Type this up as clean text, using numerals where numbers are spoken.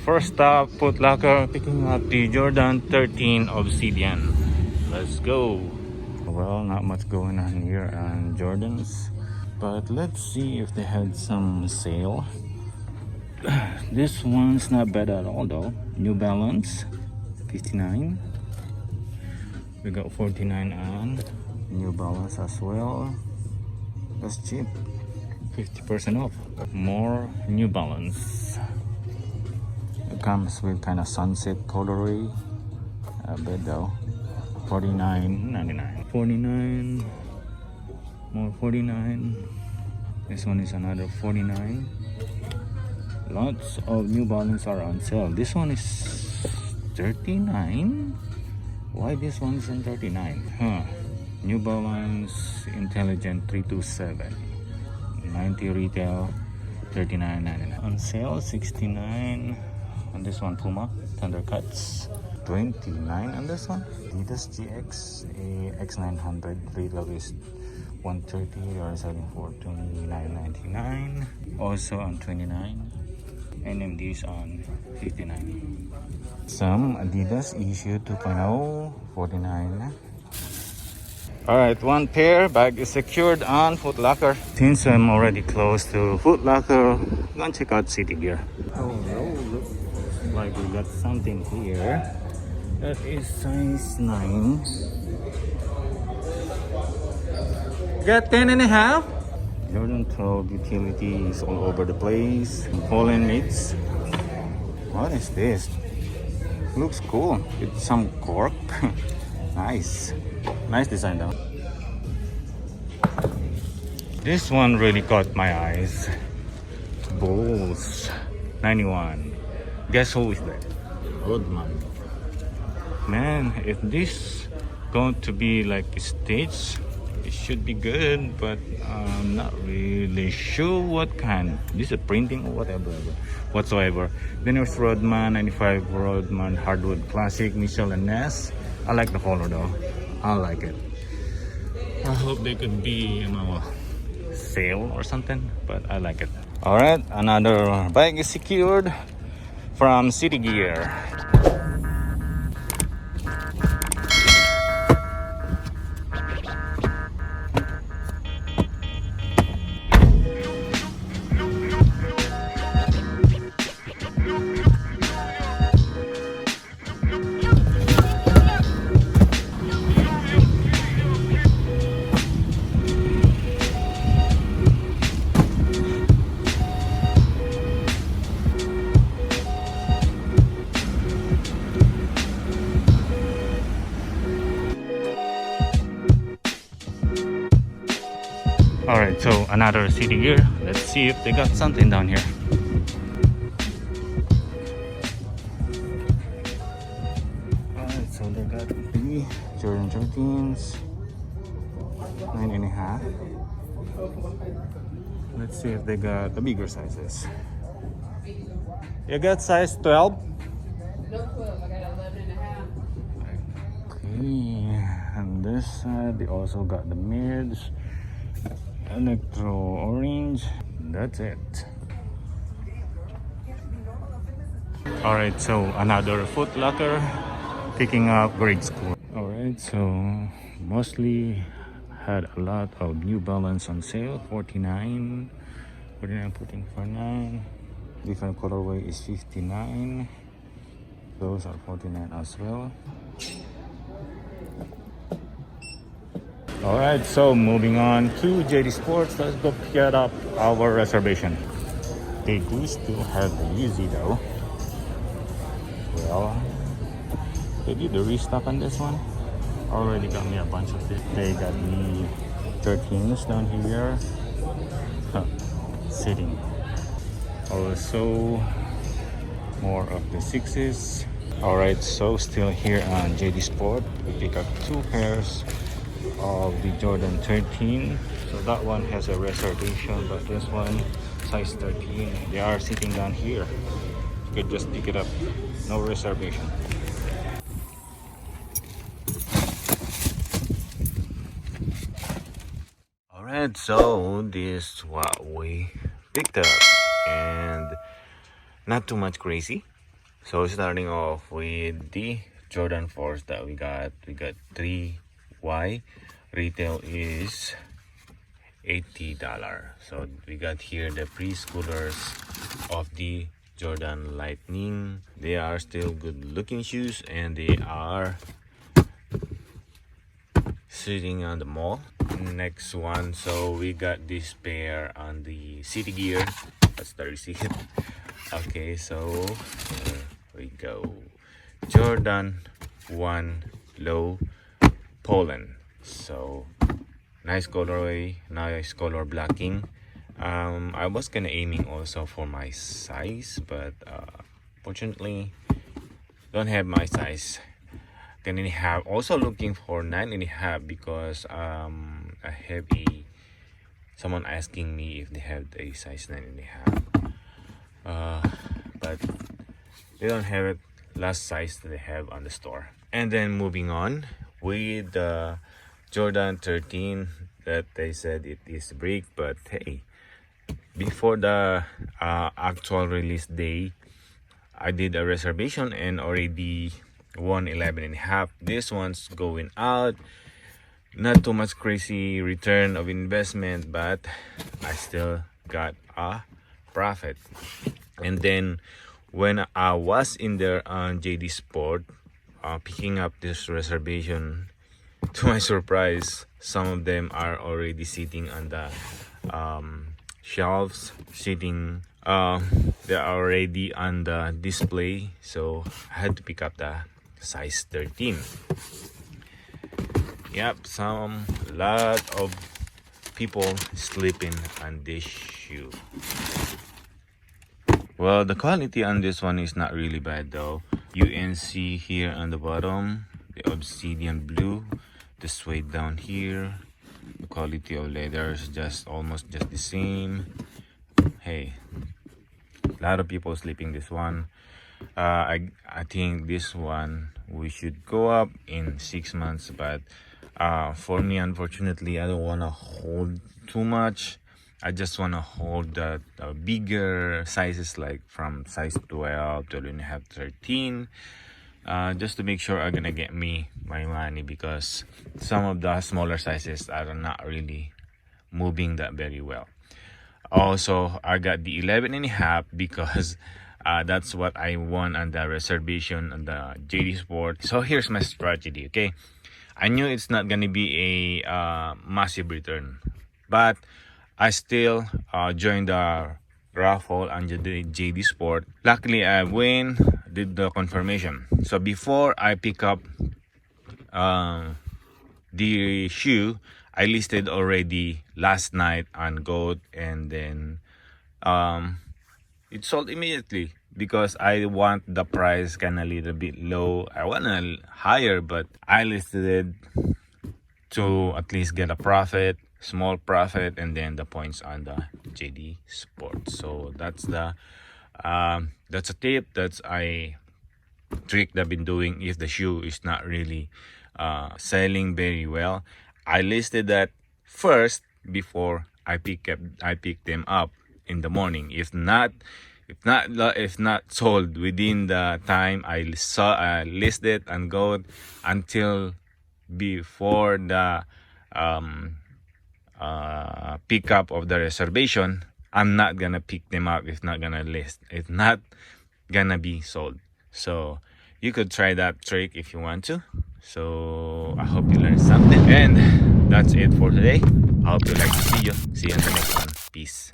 First stop, Foot Locker, picking up the Jordan 13 Obsidian. Let's go. Well, not much going on here on Jordans, but let's see if they had some sale. This one's not bad at all though. New Balance 59. We got 49 on New Balance as well. That's cheap. 50% off. More New Balance. It comes with kind of sunset colorway. A bit though. $49.99. 49. More 49. This one is another 49. Lots of New Balance are on sale. This one is 39. Why this one is in 39? New Balance Intelligent 327. 90 retail, 39.99. On sale 69. On this one Puma Thundercuts 29 on this one. Adidas GX X900 retail is 130. You are selling for $29.99. Also on 29. NMDs on 59. Some Adidas issue 2.0 49. Alright, one pair bag is secured on Foot Locker. Since I'm already close to Foot Locker, I'm gonna check out City Gear. Oh no, looks like we got something here that is size 9. Got 10.5. Jordan 12 utilities all over the place. Pollen mitts. What is this? Looks cool. With some cork. Nice. Nice design though. This one really caught my eyes. Bulls 91. Guess who is that? Rodman. Man, if this going to be like a stage, it should be good, but I'm not really sure what kind. This is printing or whatsoever. Then there's Rodman 95 Rodman Hardwood Classic Michelle and Ness. I like the color though. I like it. I hope they could be, sale or something, but I like it. All right, another bag is secured from City Gear. Alright, so another City Gear. Let's see if they got something down here. Alright, so they got the Jordan 13s, 9.5. Let's see if they got the bigger sizes. You got size 12? No 12, I got 11.5. Okay, and this side they also got the mids. Electro orange. That's it. Alright, so another Foot Locker picking up grade school. Alright, so mostly had a lot of New Balance on sale. 49, 49. Different colorway is 59. Those are 49 as well. Alright, so moving on to JD Sports. Let's go get up our reservation. They do still have the Yeezy though. Well, they did the restock on this one. Already got me a bunch of it. They got me 13s down here. Sitting. Also, more of the 6s. Alright, so still here on JD Sport. We pick up 2 pairs of the Jordan 13. So that one has a reservation, but this one size 13. They are sitting down here. You could just pick it up, no reservation. Alright, so this is what we picked up, and not too much crazy. So starting off with the Jordan 4s that we got 3Y. Retail is $80. So we got here the preschoolers of the Jordan Lightning. They are still good looking shoes and they are sitting on the mall. Next one, so we got this pair on the City Gear. That's the receipt. Okay, so here we go. Jordan 1 Low Pollen. So nice colorway, nice color blocking. I was kind of aiming also for my size, but fortunately don't have my size. Then have also looking for 9.5 because I have someone asking me if they have a size 9.5, but they don't have it last size that they have on the store. And then moving on with the Jordan 13 that they said it is break, but hey, before the actual release day I did a reservation and already won 11.5. This one's going out. Not too much crazy return of investment, but I still got a profit. And then when I was in there on JD Sport picking up this reservation, to my surprise, some of them are already sitting on the shelves, sitting they're already on the display, so I had to pick up the size 13. Yep, lot of people sleeping on this shoe. Well, the quality on this one is not really bad though. UNC here on the bottom, the obsidian blue, the suede down here. The quality of leather is just almost just the same. Hey, a lot of people sleeping this one. I think this one we should go up in 6 months, but for me, unfortunately, I don't want to hold too much. I just want to hold the bigger sizes, like from size 12, 12.5, 13, just to make sure are gonna get me my money, because some of the smaller sizes are not really moving that very well. Also, I got the 11.5 because that's what I won on the reservation on the JD Sport. So here's my strategy, okay? I knew it's not gonna be a massive return, but I still joined the raffle on the JD Sport. Luckily, I did the confirmation. So before I pick up the shoe, I listed already last night on Goat, and then it sold immediately because I want the price kind of a little bit low. I want a higher, but I listed it to at least get a profit, small profit, and then the points on the JD Sport. So that's a tip. That's a trick that I've been doing if the shoe is not really selling very well. I listed that first before I pick them up in the morning. If not sold within the time I listed and go until before the pickup of the reservation, I'm not gonna pick them up. It's not gonna list. It's not gonna be sold. So you could try that trick if you want to. So I hope you learned something, and that's it for today. I hope you like the video. See you in the next one. Peace.